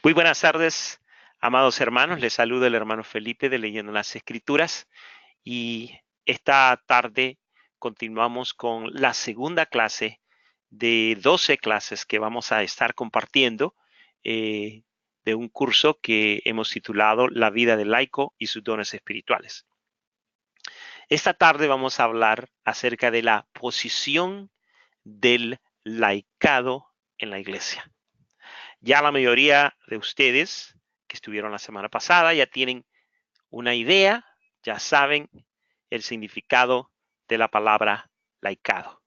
Muy buenas tardes, amados hermanos. Les saluda el hermano Felipe de Leyendo las Escrituras y esta tarde continuamos con la segunda clase de 12 clases que vamos a estar compartiendo eh, de un curso que hemos titulado La vida del laico y sus dones espirituales. Esta tarde vamos a hablar acerca de la posición del laicado en la iglesia. Ya la mayoría de ustedes que estuvieron la semana pasada ya tienen una idea, ya saben el significado de la palabra laicado.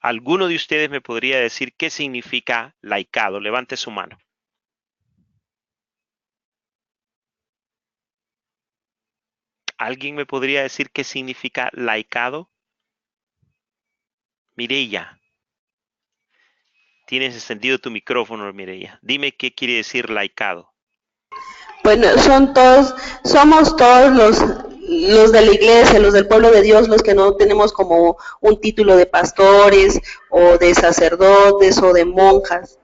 ¿Alguno de ustedes me podría decir qué significa laicado? Levante su mano. ¿Alguien me podría decir qué significa laicado? Mireya, tienes encendido tu micrófono, Mireya. Dime qué quiere decir laicado. Bueno, somos todos los de la iglesia, los del pueblo de Dios, los que no tenemos como un título de pastores o de sacerdotes o de monjas,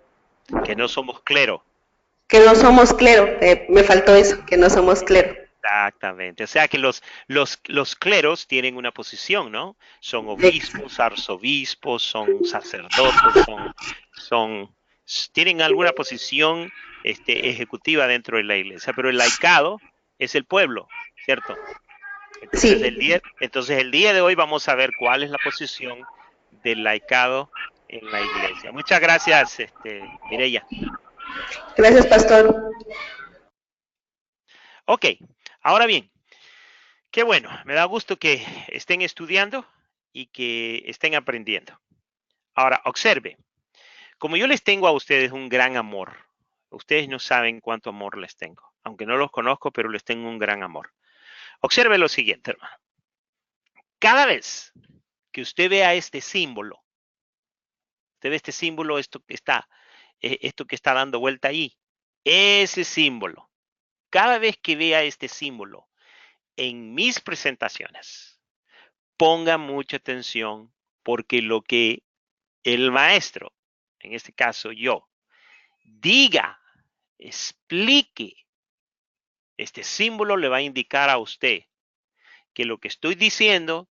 Que no somos clero. que no somos clero, me faltó eso, que no somos clero. Exactamente. O sea que los cleros tienen una posición, ¿no? Son Ex- obispos, arzobispos, son sacerdotes, son, tienen alguna posición ejecutiva dentro de la iglesia. Pero el laicado es el pueblo, ¿cierto? Entonces Sí, entonces el día de hoy vamos a ver cuál es la posición del laicado en la iglesia. Muchas gracias, Mireya. gracias pastor. Ok, ahora bien. Qué bueno, me da gusto que estén estudiando y que estén aprendiendo. Ahora, observe, como yo les tengo a ustedes un gran amor, ustedes no saben cuánto amor les tengo, aunque no los conozco, pero les tengo un gran amor. Observe lo siguiente, hermano. Cada vez que usted vea este símbolo, usted ve este símbolo, esto que está dando vuelta ahí, ese símbolo, cada vez que vea este símbolo en mis presentaciones, ponga mucha atención porque lo que el maestro, en este caso yo, diga, explique, este símbolo le va a indicar a usted que lo que estoy diciendo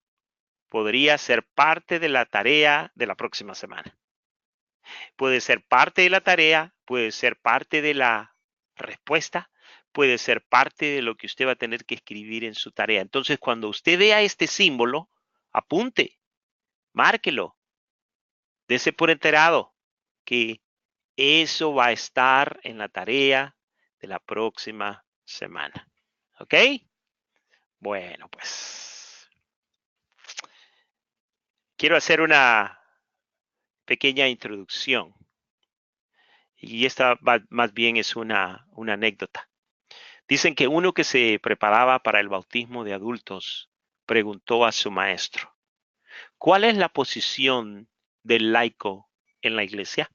podría ser parte de la tarea de la próxima semana. Puede ser parte de la tarea, puede ser parte de la respuesta, puede ser parte de lo que usted va a tener que escribir en su tarea. Entonces, cuando usted vea este símbolo, apunte, márquelo, dese por enterado que eso va a estar en la tarea de la próxima semana. ¿Ok? Bueno, pues quiero hacer una pequeña introducción y esta más bien es una anécdota. Dicen que uno que se preparaba para el bautismo de adultos preguntó a su maestro, ¿cuál es la posición del laico en la iglesia?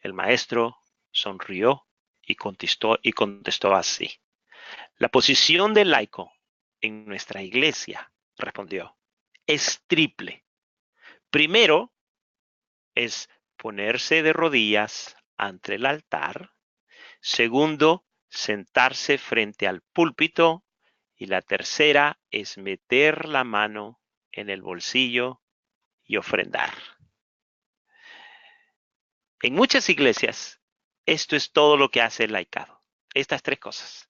El maestro sonrió y contestó así. La posición del laico en nuestra iglesia, respondió, es triple. Primero es ponerse de rodillas ante el altar. Segundo, sentarse frente al púlpito. Y la tercera es meter la mano en el bolsillo y ofrendar. En muchas iglesias, esto es todo lo que hace el laicado. Estas tres cosas.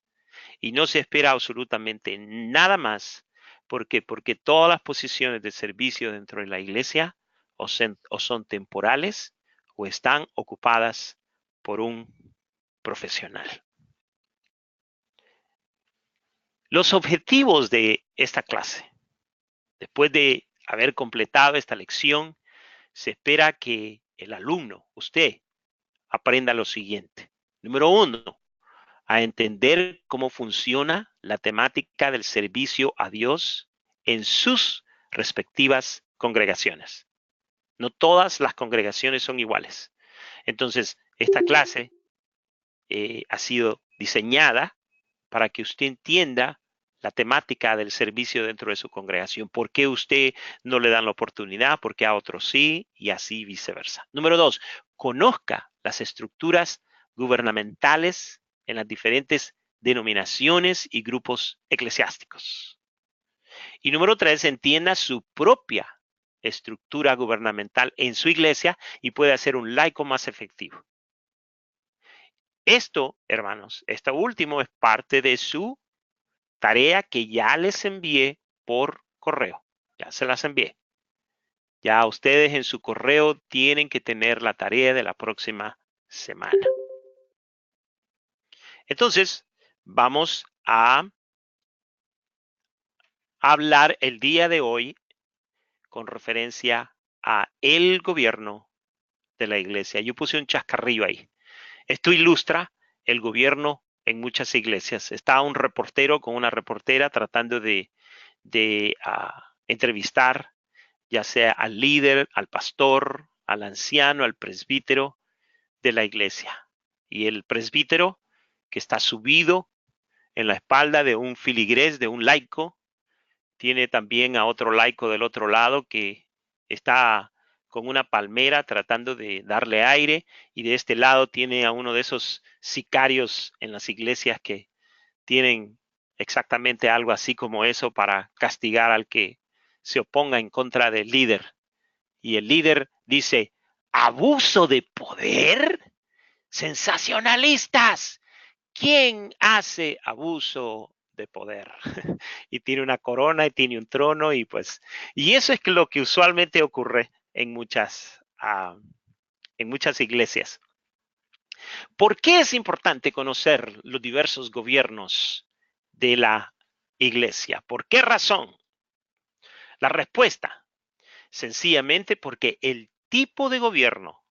Y no se espera absolutamente nada más. ¿Por qué? Porque todas las posiciones de servicio dentro de la iglesia o son temporales o están ocupadas por un profesional. Los objetivos de esta clase, después de haber completado esta lección, se espera que el alumno, usted, aprenda lo siguiente. Número uno, a entender cómo funciona la temática del servicio a Dios en sus respectivas congregaciones. No todas las congregaciones son iguales. Entonces, esta clase ha sido diseñada para que usted entienda la temática del servicio dentro de su congregación. ¿Por qué usted no le dan la oportunidad? ¿Por qué a otros sí? Y así viceversa. Número dos, conozca las estructuras gubernamentales en las diferentes denominaciones y grupos eclesiásticos. Y número 3, entienda su propia estructura gubernamental en su iglesia y puede hacer un laico más efectivo. Esto, hermanos, esto último es parte de su tarea que ya les envié por correo. Ya se las envié. Ya ustedes en su correo tienen que tener la tarea de la próxima semana. Entonces, vamos a hablar el día de hoy con referencia a el gobierno de la iglesia. Yo puse un chascarrillo ahí. Esto ilustra el gobierno en muchas iglesias. Está un reportero con una reportera tratando de entrevistar ya sea al líder, al pastor, al anciano, al presbítero de la iglesia. Y el presbítero, que está subido en la espalda de un filigrés, de un laico, tiene también a otro laico del otro lado que está con una palmera tratando de darle aire, y de este lado tiene a uno de esos sicarios en las iglesias que tienen exactamente algo así como eso para castigar al que se oponga en contra del líder. Y el líder dice, ¿abuso de poder? Sensacionalistas. ¿Quién hace abuso de poder? Y tiene una corona y tiene un trono y eso es lo que usualmente ocurre en muchas iglesias. ¿Por qué es importante conocer los diversos gobiernos de la iglesia? ¿Por qué razón? La respuesta, sencillamente porque el tipo de gobierno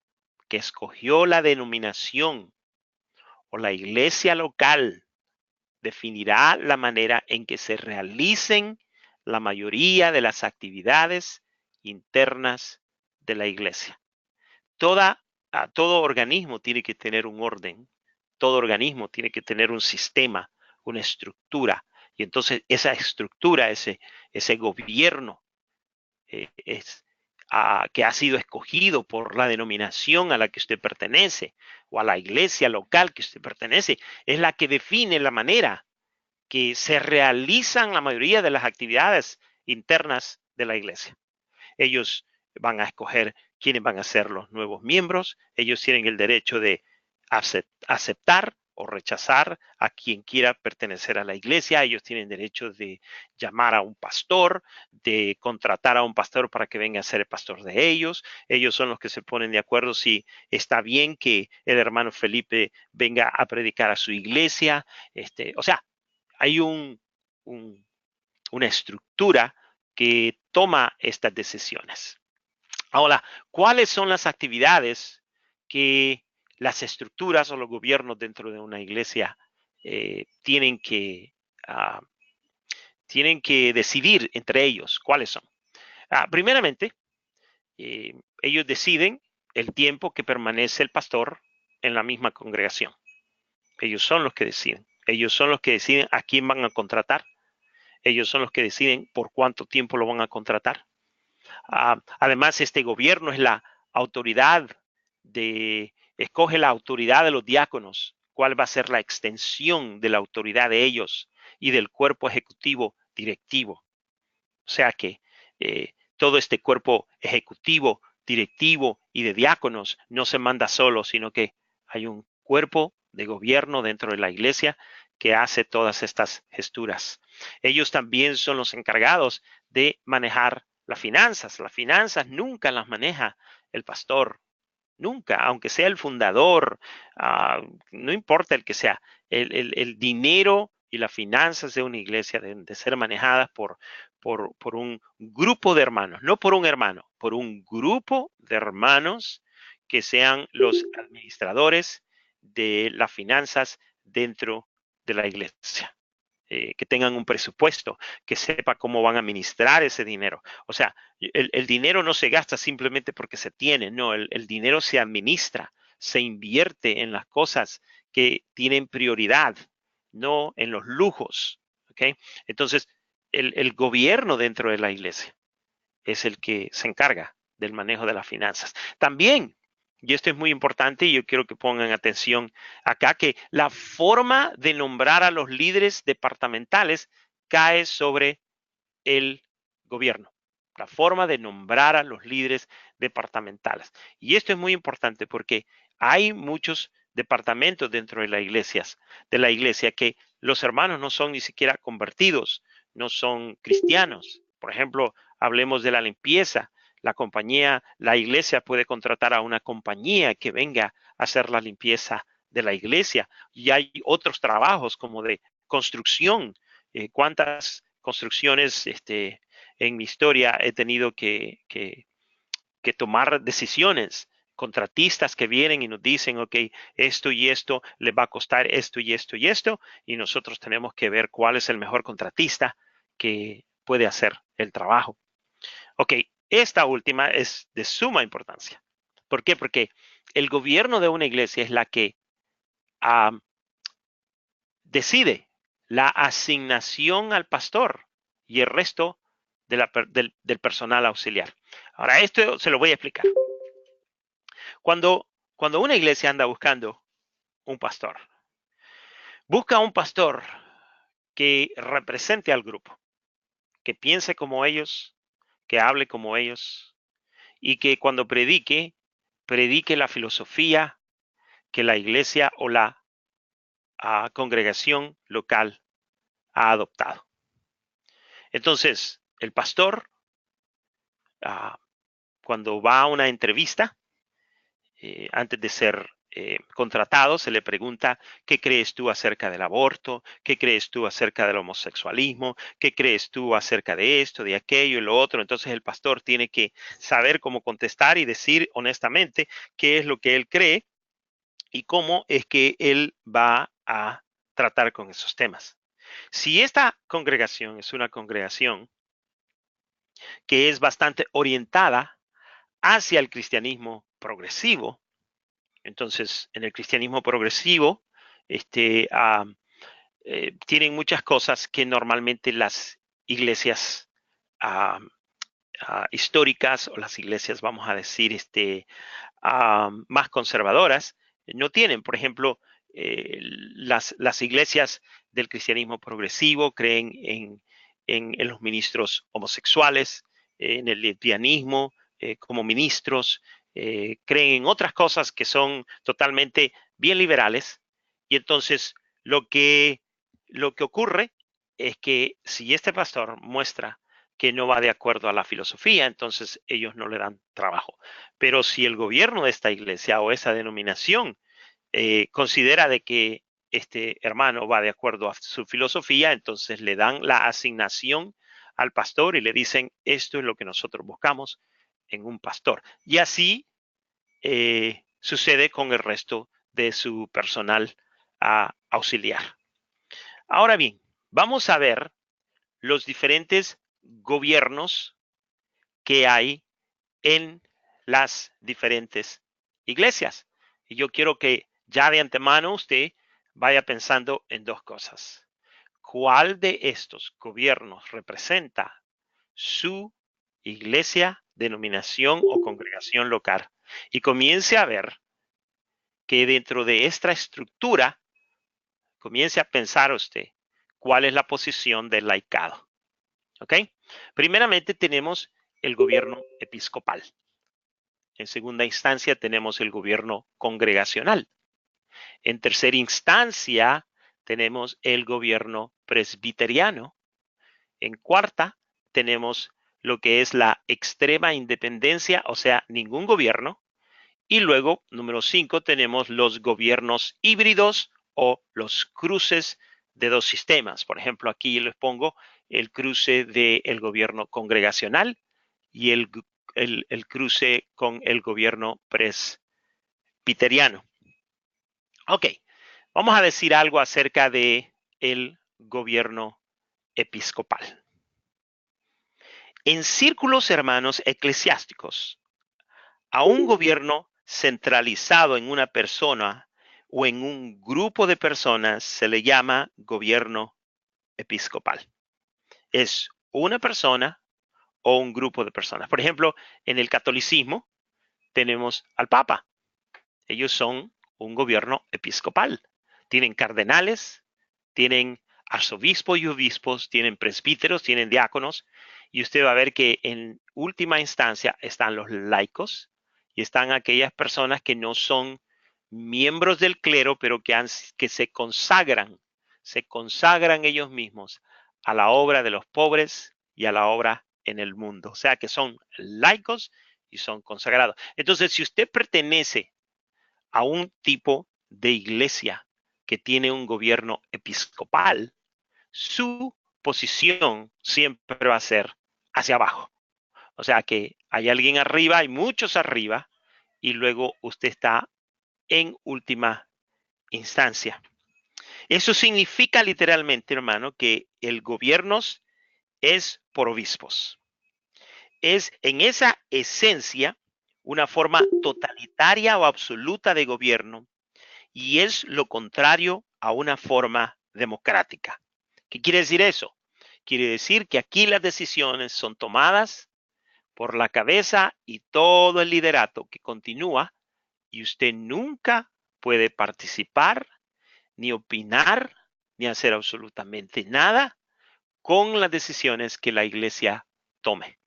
que escogió la denominación o la iglesia local definirá la manera en que se realicen la mayoría de las actividades internas de la iglesia. Todo organismo tiene que tener un orden, todo organismo tiene que tener un sistema, una estructura, y entonces esa estructura, ese gobierno que ha sido escogido por la denominación a la que usted pertenece o a la iglesia local que usted pertenece, es la que define la manera que se realizan la mayoría de las actividades internas de la iglesia. Ellos van a escoger quiénes van a ser los nuevos miembros, ellos tienen el derecho de aceptar o rechazar a quien quiera pertenecer a la iglesia, ellos tienen derecho de llamar a un pastor, de contratar a un pastor para que venga a ser el pastor de ellos son los que se ponen de acuerdo si está bien que el hermano Felipe venga a predicar a su iglesia, o sea, hay una estructura que toma estas decisiones. Ahora, ¿cuáles son las actividades que las estructuras o los gobiernos dentro de una iglesia tienen que decidir entre ellos? ¿Cuáles son? Primeramente, ellos deciden el tiempo que permanece el pastor en la misma congregación. Ellos son los que deciden. Ellos son los que deciden a quién van a contratar. Ellos son los que deciden por cuánto tiempo lo van a contratar. Además, este gobierno es la autoridad escoge la autoridad de los diáconos, cuál va a ser la extensión de la autoridad de ellos y del cuerpo ejecutivo directivo. O sea que todo este cuerpo ejecutivo, directivo y de diáconos no se manda solo, sino que hay un cuerpo de gobierno dentro de la iglesia que hace todas estas gesturas. Ellos también son los encargados de manejar las finanzas. Las finanzas nunca las maneja el pastor, nunca, aunque sea el fundador, no importa el que sea, el dinero y las finanzas de una iglesia deben de ser manejadas por un grupo de hermanos, no por un hermano, por un grupo de hermanos que sean los administradores de las finanzas dentro de la iglesia. Que tengan un presupuesto, que sepa cómo van a administrar ese dinero. O sea, el dinero no se gasta simplemente porque se tiene, no, el dinero se administra, se invierte en las cosas que tienen prioridad, no en los lujos. ¿Okay? Entonces, el gobierno dentro de la iglesia es el que se encarga del manejo de las finanzas. También y esto es muy importante y yo quiero que pongan atención acá, que la forma de nombrar a los líderes departamentales cae sobre el gobierno. La forma de nombrar a los líderes departamentales. Y esto es muy importante porque hay muchos departamentos dentro de la iglesia que los hermanos no son ni siquiera convertidos, no son cristianos. Por ejemplo, hablemos de la limpieza. La compañía, la iglesia puede contratar a una compañía que venga a hacer la limpieza de la iglesia. Y hay otros trabajos como de construcción. ¿Cuántas construcciones en mi historia he tenido que tomar decisiones? Contratistas que vienen y nos dicen, ok, esto y esto le va a costar esto y esto y esto, y nosotros tenemos que ver cuál es el mejor contratista que puede hacer el trabajo. Ok, esta última es de suma importancia. ¿Por qué? Porque el gobierno de una iglesia es la que decide la asignación al pastor y el resto del personal auxiliar. Ahora, esto se lo voy a explicar. Cuando, cuando una iglesia anda buscando un pastor, busca un pastor que represente al grupo, que piense como ellos, que hable como ellos y que cuando predique, predique la filosofía que la iglesia o la congregación local ha adoptado. Entonces, el pastor, cuando va a una entrevista, antes de ser contratado, se le pregunta, ¿qué crees tú acerca del aborto? ¿Qué crees tú acerca del homosexualismo? ¿Qué crees tú acerca de esto, de aquello y lo otro? Entonces el pastor tiene que saber cómo contestar y decir honestamente qué es lo que él cree y cómo es que él va a tratar con esos temas. Si esta congregación es una congregación que es bastante orientada hacia el cristianismo progresivo, entonces en el cristianismo progresivo tienen muchas cosas que normalmente las iglesias históricas o las iglesias, vamos a decir, más conservadoras no tienen. Por ejemplo, las iglesias del cristianismo progresivo creen en los ministros homosexuales, en el lesbianismo como ministros, creen en otras cosas que son totalmente bien liberales. Y entonces lo que ocurre es que si este pastor muestra que no va de acuerdo a la filosofía, entonces ellos no le dan trabajo. Pero si el gobierno de esta iglesia o esa denominación considera de que este hermano va de acuerdo a su filosofía, entonces le dan la asignación al pastor y le dicen, esto es lo que nosotros buscamos en un pastor. Y así sucede con el resto de su personal auxiliar. Ahora bien, vamos a ver los diferentes gobiernos que hay en las diferentes iglesias. Y yo quiero que ya de antemano usted vaya pensando en dos cosas. ¿Cuál de estos gobiernos representa su iglesia, denominación o congregación local? Y comience a ver que dentro de esta estructura, comience a pensar usted cuál es la posición del laicado. ¿Ok? Primeramente tenemos el gobierno episcopal. En segunda instancia tenemos el gobierno congregacional. En tercera instancia tenemos el gobierno presbiteriano. En cuarta tenemos lo que es la extrema independencia, o sea, ningún gobierno. Y luego, número 5, tenemos los gobiernos híbridos o los cruces de dos sistemas. Por ejemplo, aquí les pongo el cruce del gobierno congregacional y el cruce con el gobierno presbiteriano. Ok, vamos a decir algo acerca de el gobierno episcopal. En círculos hermanos eclesiásticos, a un gobierno centralizado en una persona o en un grupo de personas se le llama gobierno episcopal. Es una persona o un grupo de personas. Por ejemplo, en el catolicismo tenemos al Papa. Ellos son un gobierno episcopal. Tienen cardenales, tienen arzobispos y obispos, tienen presbíteros, tienen diáconos, y usted va a ver que en última instancia están los laicos y están aquellas personas que no son miembros del clero, pero que se consagran ellos mismos a la obra de los pobres y a la obra en el mundo. O sea que son laicos y son consagrados. Entonces, si usted pertenece a un tipo de iglesia que tiene un gobierno episcopal, su posición siempre va a ser hacia abajo. O sea que hay alguien arriba, hay muchos arriba, y luego usted está en última instancia. Eso significa literalmente, hermano, que el gobierno es por obispos. Es en esa esencia una forma totalitaria o absoluta de gobierno y es lo contrario a una forma democrática. ¿Qué quiere decir eso? Quiere decir que aquí las decisiones son tomadas por la cabeza y todo el liderato que continúa y usted nunca puede participar, ni opinar, ni hacer absolutamente nada con las decisiones que la iglesia tome.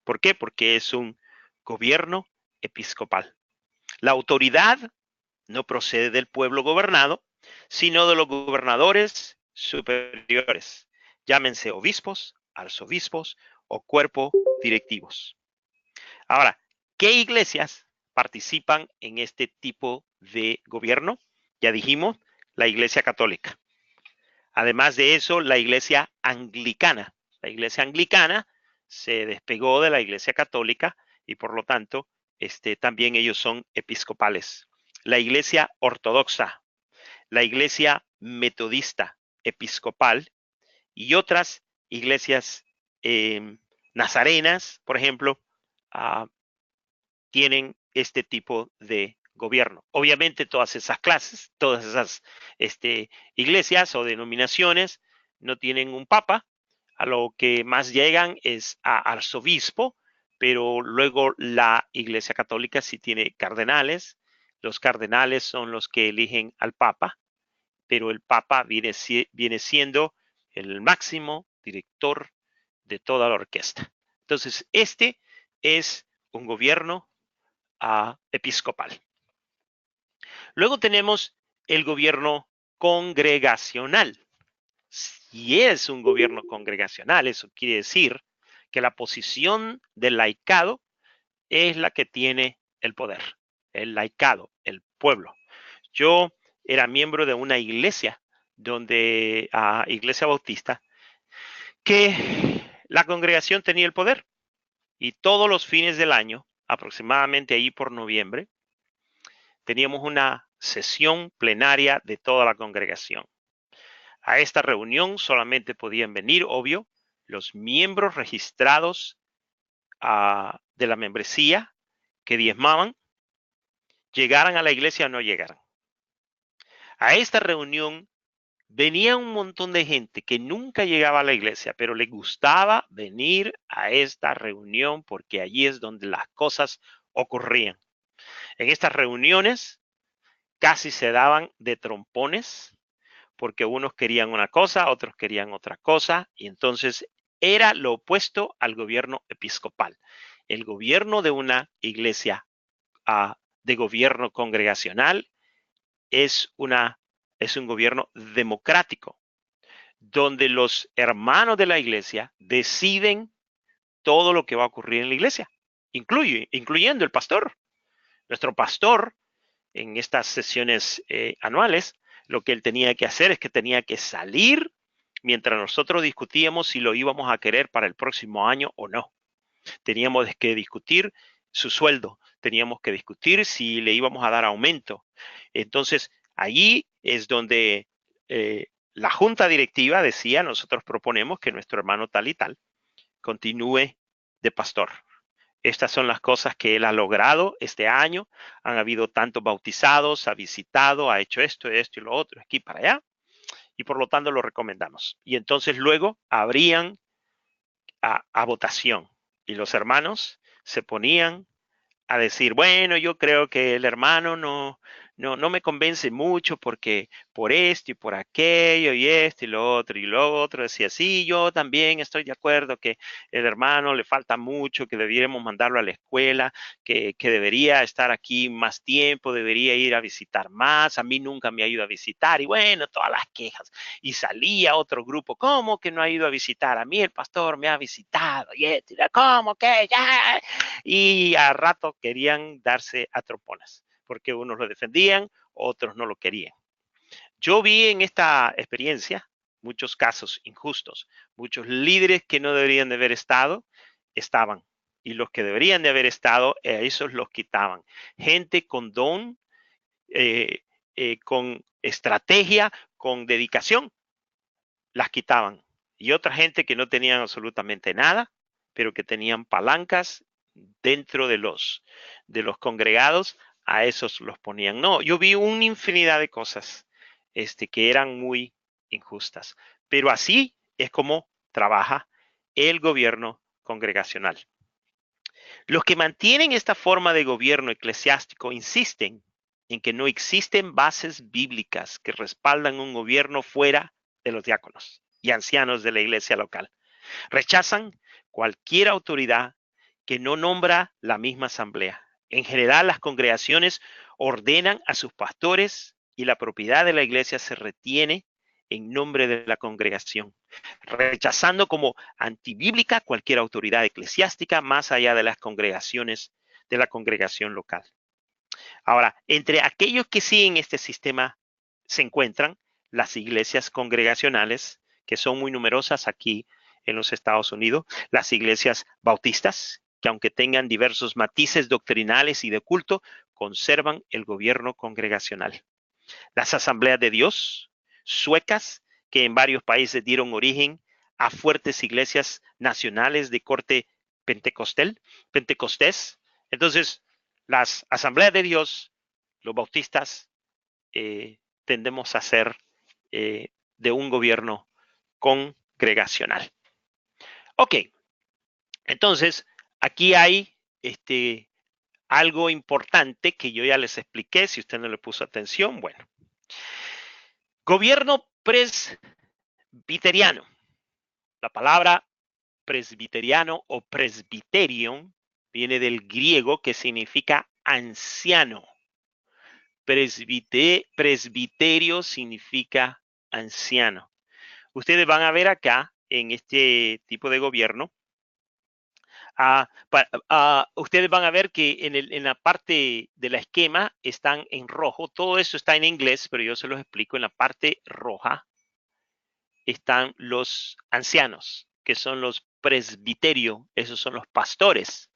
¿Por qué? Porque es un gobierno episcopal. La autoridad no procede del pueblo gobernado, sino de los gobernadores superiores, llámense obispos, arzobispos o cuerpos directivos. Ahora, ¿qué iglesias participan en este tipo de gobierno? Ya dijimos, la Iglesia Católica. Además de eso, la Iglesia Anglicana. La Iglesia Anglicana se despegó de la Iglesia Católica y por lo tanto, también ellos son episcopales. La Iglesia Ortodoxa, la Iglesia Metodista Episcopal y otras iglesias nazarenas, por ejemplo, tienen este tipo de gobierno. Obviamente todas esas clases, todas esas iglesias o denominaciones no tienen un papa, a lo que más llegan es a arzobispo, pero luego la Iglesia Católica sí tiene cardenales. Los cardenales son los que eligen al papa, pero el papa viene siendo el máximo director de toda la orquesta. Entonces, este es un gobierno episcopal. Luego tenemos el gobierno congregacional. Si es un gobierno congregacional, eso quiere decir que la posición del laicado es la que tiene el poder. El laicado, el pueblo. Yo era miembro de una iglesia iglesia bautista, que la congregación tenía el poder y todos los fines del año, aproximadamente ahí por noviembre, teníamos una sesión plenaria de toda la congregación. A esta reunión solamente podían venir, obvio, los miembros registrados de la membresía que diezmaban, llegaran a la iglesia o no llegaran. A esta reunión venía un montón de gente que nunca llegaba a la iglesia, pero le gustaba venir a esta reunión porque allí es donde las cosas ocurrían. En estas reuniones casi se daban de trompones porque unos querían una cosa, otros querían otra cosa, y entonces era lo opuesto al gobierno episcopal. El gobierno de una iglesia de gobierno congregacional es un gobierno democrático, donde los hermanos de la iglesia deciden todo lo que va a ocurrir en la iglesia, incluyendo el pastor. Nuestro pastor, en estas sesiones anuales, lo que él tenía que hacer es que tenía que salir mientras nosotros discutíamos si lo íbamos a querer para el próximo año o no. Teníamos que discutir su sueldo, teníamos que discutir si le íbamos a dar aumento. Entonces, allí es donde la junta directiva decía, nosotros proponemos que nuestro hermano tal y tal continúe de pastor. Estas son las cosas que él ha logrado este año. Han habido tantos bautizados, ha visitado, ha hecho esto y lo otro, aquí para allá. Y por lo tanto lo recomendamos. Y entonces luego habrían a votación. Y los hermanos se ponían a decir, bueno, yo creo que el hermano no me convence mucho porque por esto y por aquello y esto y lo otro. Decía, sí, yo también estoy de acuerdo que el hermano le falta mucho, que debiéramos mandarlo a la escuela, que debería estar aquí más tiempo, debería ir a visitar más, a mí nunca me ha ido a visitar y bueno, todas las quejas. Y salía otro grupo, ¿cómo que no ha ido a visitar? A mí el pastor me ha visitado y esto, ¿cómo que ya? Y a rato querían darse a troponas, porque unos lo defendían, otros no lo querían. Yo vi en esta experiencia muchos casos injustos, muchos líderes que no deberían de haber estado, estaban, y los que deberían de haber estado, esos los quitaban. Gente con don, con estrategia, con dedicación, las quitaban. Y otra gente que no tenían absolutamente nada, pero que tenían palancas dentro de los congregados, a esos los ponían. No, yo vi una infinidad de cosas que eran muy injustas. Pero así es como trabaja el gobierno congregacional. Los que mantienen esta forma de gobierno eclesiástico insisten en que no existen bases bíblicas que respaldan un gobierno fuera de los diáconos y ancianos de la iglesia local. Rechazan cualquier autoridad que no nombra la misma asamblea. En general, las congregaciones ordenan a sus pastores y la propiedad de la iglesia se retiene en nombre de la congregación, rechazando como antibíblica cualquier autoridad eclesiástica más allá de las congregaciones de la congregación local. Ahora, entre aquellos que siguen este sistema se encuentran las iglesias congregacionales, que son muy numerosas aquí en los Estados Unidos, las iglesias bautistas, que aunque tengan diversos matices doctrinales y de culto, conservan el gobierno congregacional. Las asambleas de Dios suecas, que en varios países dieron origen a fuertes iglesias nacionales de corte pentecostés. Entonces, las asambleas de Dios, los bautistas, tendemos a ser de un gobierno congregacional. Ok, entonces aquí hay algo importante que yo ya les expliqué, si usted no le puso atención. Bueno, gobierno presbiteriano. La palabra presbiteriano o presbiterion viene del griego que significa anciano. Presbiterio significa anciano. Ustedes van a ver acá en este tipo de gobierno, ustedes van a ver que en la parte de la esquema están en rojo. Todo eso está en inglés, pero yo se los explico. En la parte roja están los ancianos, que son los presbiterios, esos son los pastores.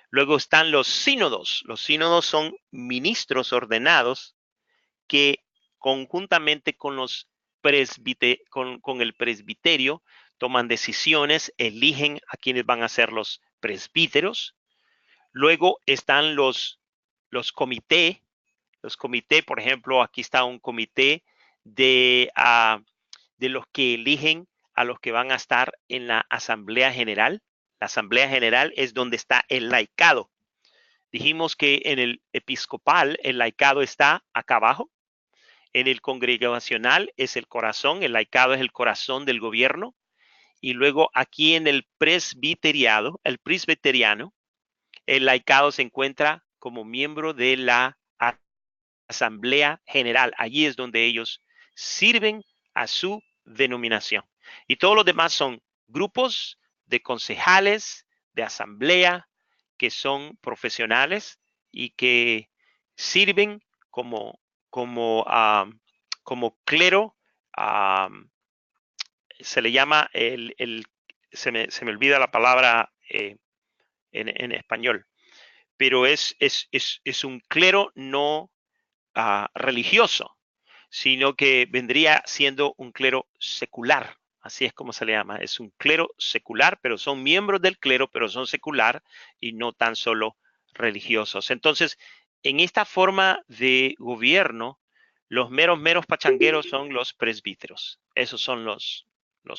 Luego están los sínodos. Los sínodos son ministros ordenados que conjuntamente con con el presbiterio toman decisiones, eligen a quienes van a ser los presbíteros. Luego están los comités. Los comités, por ejemplo, aquí está un comité de los que eligen a los que van a estar en la Asamblea General. La Asamblea General es donde está el laicado. Dijimos que en el episcopal el laicado está acá abajo. En el congregacional es el corazón, el laicado es el corazón del gobierno. Y luego aquí en el presbiteriano, el laicado se encuentra como miembro de la Asamblea General. Allí es donde ellos sirven a su denominación. Y todos los demás son grupos de concejales, de asamblea, que son profesionales y que sirven como clero. Se le llama se me olvida la palabra en español, pero es un clero no religioso, sino que vendría siendo un clero secular. Así es como se le llama. Es un clero secular, pero son miembros del clero, pero son secular y no tan solo religiosos. Entonces, en esta forma de gobierno, los meros pachangueros son los presbíteros. Esos son los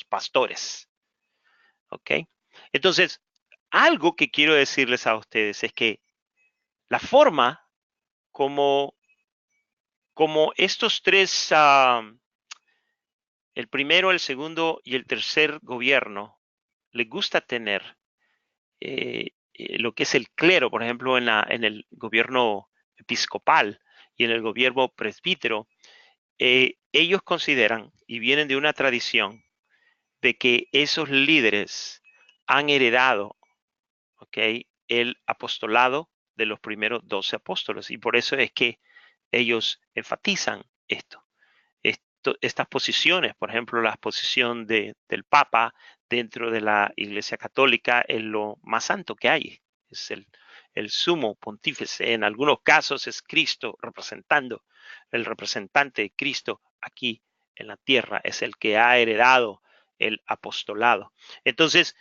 pastores. ¿Ok? Entonces, algo que quiero decirles a ustedes es que la forma como estos tres, el primero, el segundo y el tercer gobierno, les gusta tener lo que es el clero, por ejemplo, en el gobierno episcopal y en el gobierno presbítero, ellos consideran y vienen de una tradición de que esos líderes han heredado, ¿ok?, el apostolado de los primeros 12 apóstoles, y por eso es que ellos enfatizan estas posiciones. Por ejemplo, la posición del Papa dentro de la Iglesia Católica es lo más santo que hay, es el sumo pontífice. En algunos casos es Cristo representando, el representante de Cristo aquí en la tierra, es el que ha heredado el apostolado. Entonces,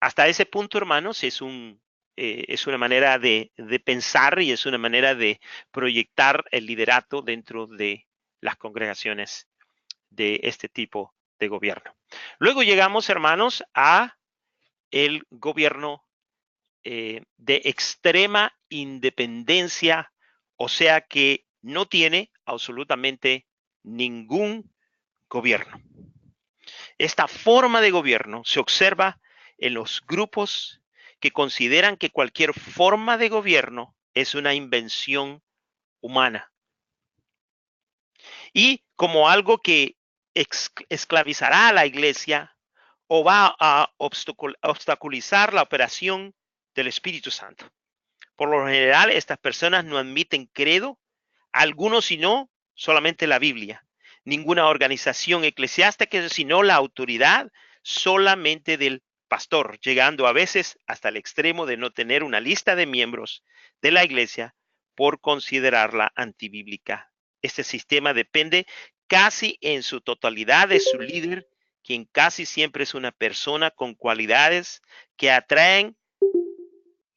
hasta ese punto, hermanos, es una manera de pensar y es una manera de proyectar el liderato dentro de las congregaciones de este tipo de gobierno. Luego llegamos, hermanos, a el gobierno de extrema independencia, o sea que no tiene absolutamente ningún gobierno. Esta forma de gobierno se observa en los grupos que consideran que cualquier forma de gobierno es una invención humana y como algo que esclavizará a la iglesia o va a obstaculizar la operación del Espíritu Santo. Por lo general, estas personas no admiten credo, algunos sino solamente la Biblia, ninguna organización eclesiástica sino la autoridad solamente del pastor, llegando a veces hasta el extremo de no tener una lista de miembros de la iglesia por considerarla antibíblica. Este sistema depende casi en su totalidad de su líder, quien casi siempre es una persona con cualidades que atraen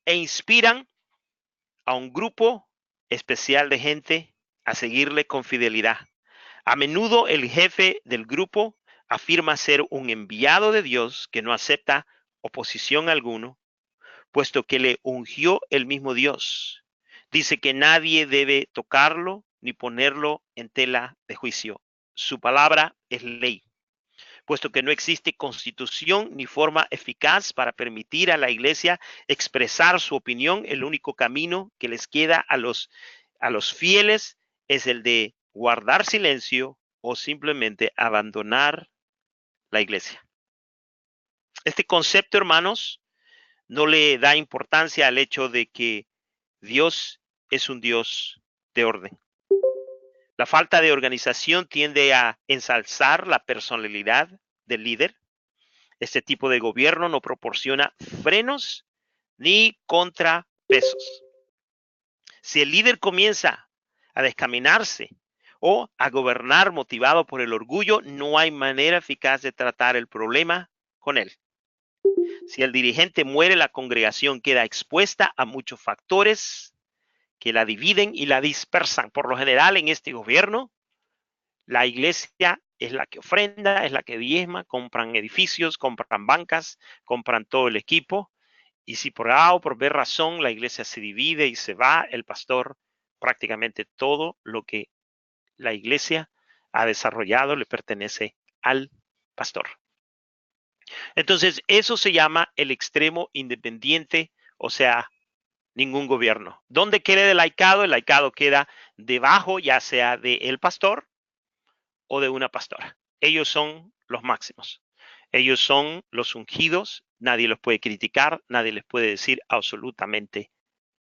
e inspiran a un grupo especial de gente a seguirle con fidelidad. A menudo el jefe del grupo afirma ser un enviado de Dios que no acepta oposición alguno, puesto que le ungió el mismo Dios. Dice que nadie debe tocarlo ni ponerlo en tela de juicio. Su palabra es ley, puesto que no existe constitución ni forma eficaz para permitir a la iglesia expresar su opinión. El único camino que les queda a los fieles es el de guardar silencio o simplemente abandonar la iglesia. Este concepto, hermanos, no le da importancia al hecho de que Dios es un Dios de orden. La falta de organización tiende a ensalzar la personalidad del líder. Este tipo de gobierno no proporciona frenos ni contrapesos. Si el líder comienza a descaminarse o a gobernar motivado por el orgullo, no hay manera eficaz de tratar el problema con él. Si el dirigente muere, la congregación queda expuesta a muchos factores que la dividen y la dispersan. Por lo general, en este gobierno, la iglesia es la que ofrenda, es la que diezma, compran edificios, compran bancas, compran todo el equipo. Y si por A o por B razón la iglesia se divide y se va, el pastor, prácticamente todo lo que la iglesia ha desarrollado le pertenece al pastor. Entonces, eso se llama el extremo independiente, o sea, ningún gobierno. ¿Dónde queda el laicado? El laicado queda debajo, ya sea del pastor o de una pastora. Ellos son los máximos. Ellos son los ungidos. Nadie los puede criticar, nadie les puede decir absolutamente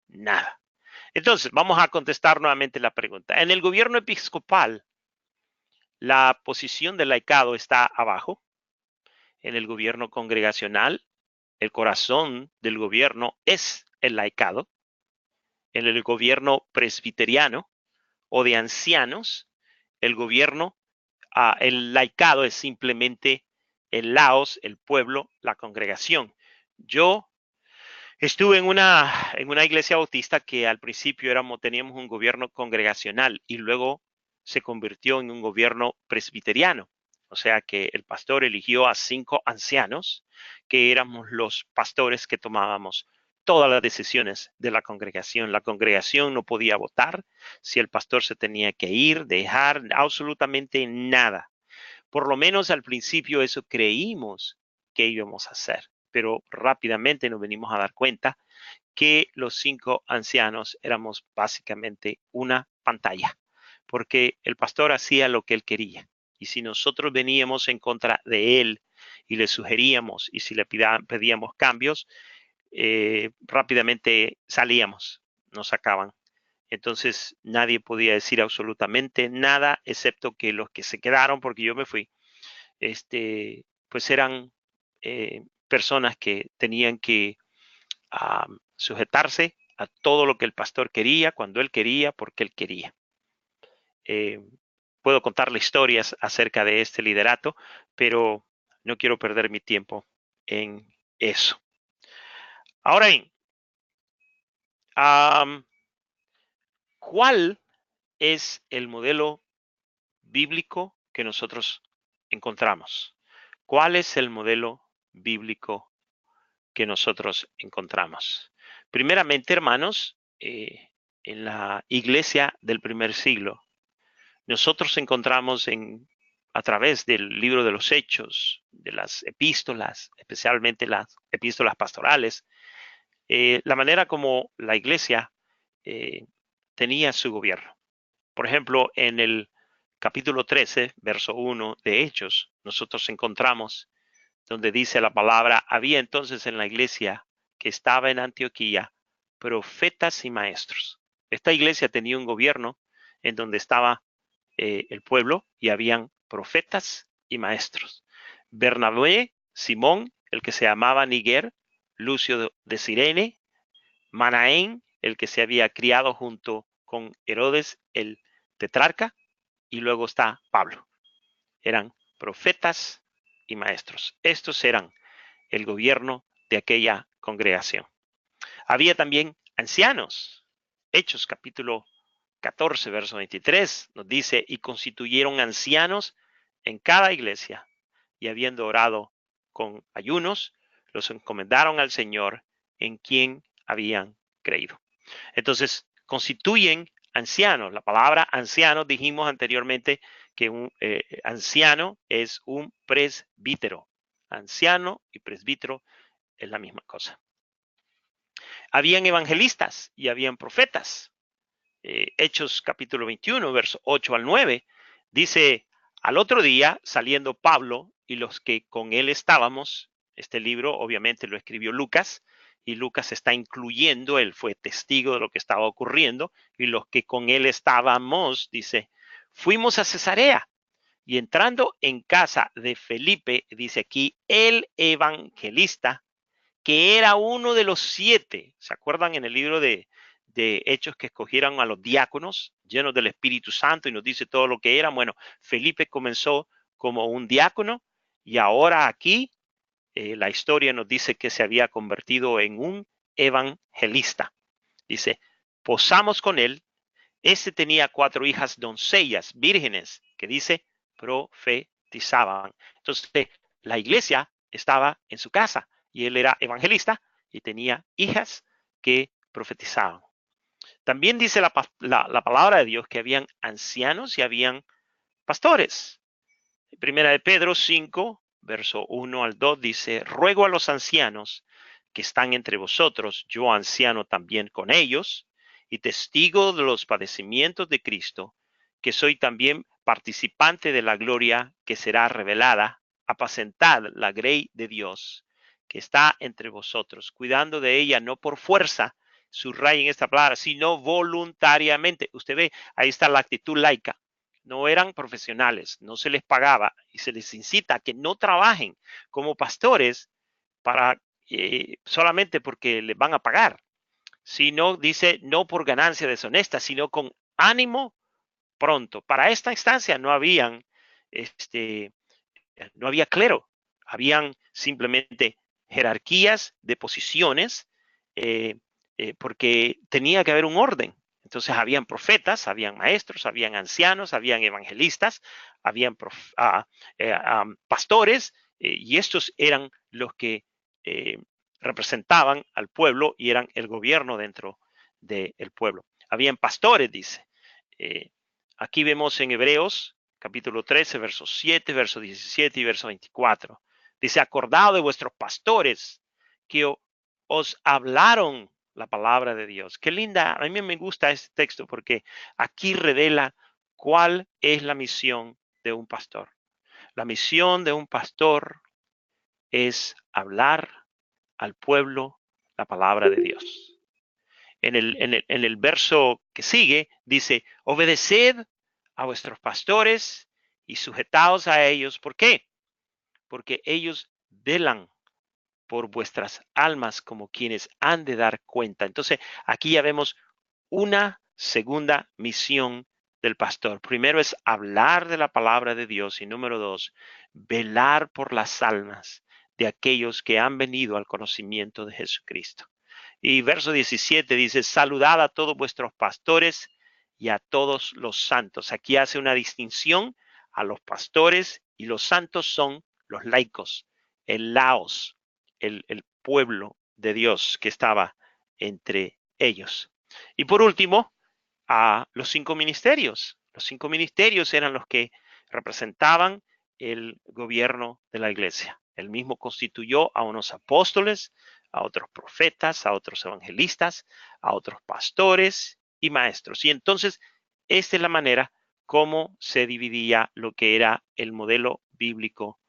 nada. Entonces, vamos a contestar nuevamente la pregunta. En el gobierno episcopal, la posición del laicado está abajo. En el gobierno congregacional, el corazón del gobierno es el laicado. En el gobierno presbiteriano o de ancianos, el laicado es simplemente el laos, el pueblo, la congregación. Yo estuve en una iglesia bautista que al principio teníamos un gobierno congregacional y luego se convirtió en un gobierno presbiteriano. O sea que el pastor eligió a 5 ancianos que éramos los pastores que tomábamos todas las decisiones de la congregación. La congregación no podía votar si el pastor se tenía que ir, dejar, absolutamente nada. Por lo menos al principio eso creímos que íbamos a hacer, pero rápidamente nos venimos a dar cuenta que los 5 ancianos éramos básicamente una pantalla, porque el pastor hacía lo que él quería. Y si nosotros veníamos en contra de él y le sugeríamos y si le pedíamos cambios, rápidamente salíamos, nos sacaban. Entonces nadie podía decir absolutamente nada, excepto que los que se quedaron, porque yo me fui, pues eran personas que tenían que sujetarse a todo lo que el pastor quería, cuando él quería, porque él quería. Puedo contarle historias acerca de este liderato, pero no quiero perder mi tiempo en eso. Ahora bien, ¿cuál es el modelo bíblico que nosotros encontramos? ¿Cuál es el modelo bíblico que nosotros encontramos? Primeramente, hermanos, en la iglesia del primer siglo, nosotros encontramos a través del libro de los Hechos, de las epístolas, especialmente las epístolas pastorales, la manera como la iglesia tenía su gobierno. Por ejemplo, en el capítulo 13, verso 1 de Hechos, nosotros encontramos donde dice la palabra, había entonces en la iglesia que estaba en Antioquía profetas y maestros. Esta iglesia tenía un gobierno en donde estaba el pueblo y habían profetas y maestros. Bernabé, Simón, el que se llamaba Niger, Lucio de Cirene, Manaén, el que se había criado junto con Herodes el tetrarca, y luego está Pablo. Eran profetas y maestros. Estos eran el gobierno de aquella congregación. Había también ancianos. Hechos capítulo 14, verso 23 nos dice, y constituyeron ancianos en cada iglesia, y habiendo orado con ayunos, los encomendaron al Señor en quien habían creído. Entonces, constituyen ancianos. La palabra anciano, dijimos anteriormente que un anciano es un presbítero. Anciano y presbítero es la misma cosa. Habían evangelistas y habían profetas. Hechos capítulo 21, verso 8 al 9, dice, al otro día, saliendo Pablo y los que con él estábamos, este libro obviamente lo escribió Lucas, y Lucas está incluyendo, él fue testigo de lo que estaba ocurriendo, y los que con él estábamos, dice, fuimos a Cesarea, y entrando en casa de Felipe, dice aquí, el evangelista, que era uno de los 7, ¿se acuerdan en el libro de Hechos que escogieron a los diáconos llenos del Espíritu Santo y nos dice todo lo que eran? Bueno, Felipe comenzó como un diácono y ahora aquí la historia nos dice que se había convertido en un evangelista. Dice, posamos con él. Este tenía 4 hijas doncellas, vírgenes, que dice, profetizaban. Entonces, la iglesia estaba en su casa y él era evangelista y tenía hijas que profetizaban. También dice la palabra de Dios que habían ancianos y habían pastores. Primera de Pedro 5, verso 1 al 2 dice, ruego a los ancianos que están entre vosotros, yo anciano también con ellos, y testigo de los padecimientos de Cristo, que soy también participante de la gloria que será revelada, apacentad la grey de Dios, que está entre vosotros, cuidando de ella no por fuerza, subrayen esta palabra, sino voluntariamente. Usted ve, ahí está la actitud laica. No eran profesionales, no se les pagaba y se les incita a que no trabajen como pastores para solamente porque les van a pagar, sino dice no por ganancia deshonesta, sino con ánimo pronto. Para esta instancia no había clero, habían simplemente jerarquías de posiciones porque tenía que haber un orden. Entonces habían profetas, habían maestros, habían ancianos, habían evangelistas, habían pastores y estos eran los que representaban al pueblo y eran el gobierno dentro del pueblo. Habían pastores, dice. Aquí vemos en Hebreos, capítulo 13, versos 7, verso 17 y verso 24. Dice, acordado de vuestros pastores que os hablaron la palabra de Dios. Qué linda, a mí me gusta este texto porque aquí revela cuál es la misión de un pastor. La misión de un pastor es hablar al pueblo la palabra de Dios. En el verso que sigue dice, obedeced a vuestros pastores y sujetaos a ellos. ¿Por qué? Porque ellos velan por vuestras almas como quienes han de dar cuenta. Entonces, aquí ya vemos una segunda misión del pastor. Primero es hablar de la palabra de Dios y número dos, velar por las almas de aquellos que han venido al conocimiento de Jesucristo. Y verso 17 dice, saludad a todos vuestros pastores y a todos los santos. Aquí hace una distinción a los pastores y los santos son los laicos, el laos, el pueblo de Dios que estaba entre ellos. Y por último, a los 5 ministerios. Los 5 ministerios eran los que representaban el gobierno de la iglesia. Él mismo constituyó a unos apóstoles, a otros profetas, a otros evangelistas, a otros pastores y maestros. Y entonces, esta es la manera como se dividía lo que era el modelo bíblico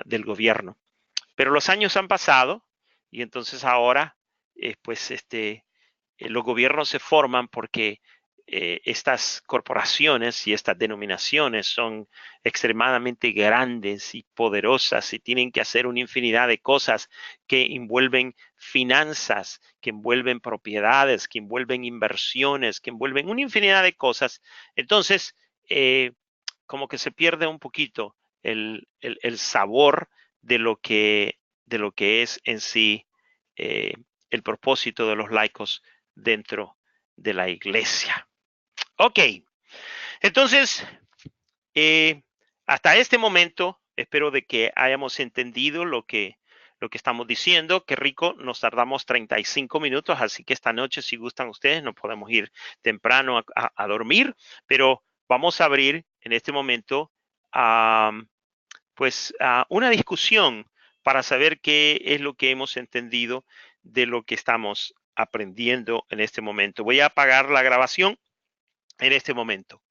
del gobierno. Pero los años han pasado y entonces ahora, los gobiernos se forman porque estas corporaciones y estas denominaciones son extremadamente grandes y poderosas y tienen que hacer una infinidad de cosas que envuelven finanzas, que envuelven propiedades, que envuelven inversiones, que envuelven una infinidad de cosas. Entonces, como que se pierde un poquito el sabor de lo que es en sí el propósito de los laicos dentro de la iglesia. Ok, entonces, hasta este momento, espero de que hayamos entendido lo que estamos diciendo. Qué rico, nos tardamos 35 minutos, así que esta noche, si gustan ustedes, nos podemos ir temprano a dormir, pero vamos a abrir en este momento una discusión para saber qué es lo que hemos entendido de lo que estamos aprendiendo en este momento. Voy a apagar la grabación en este momento.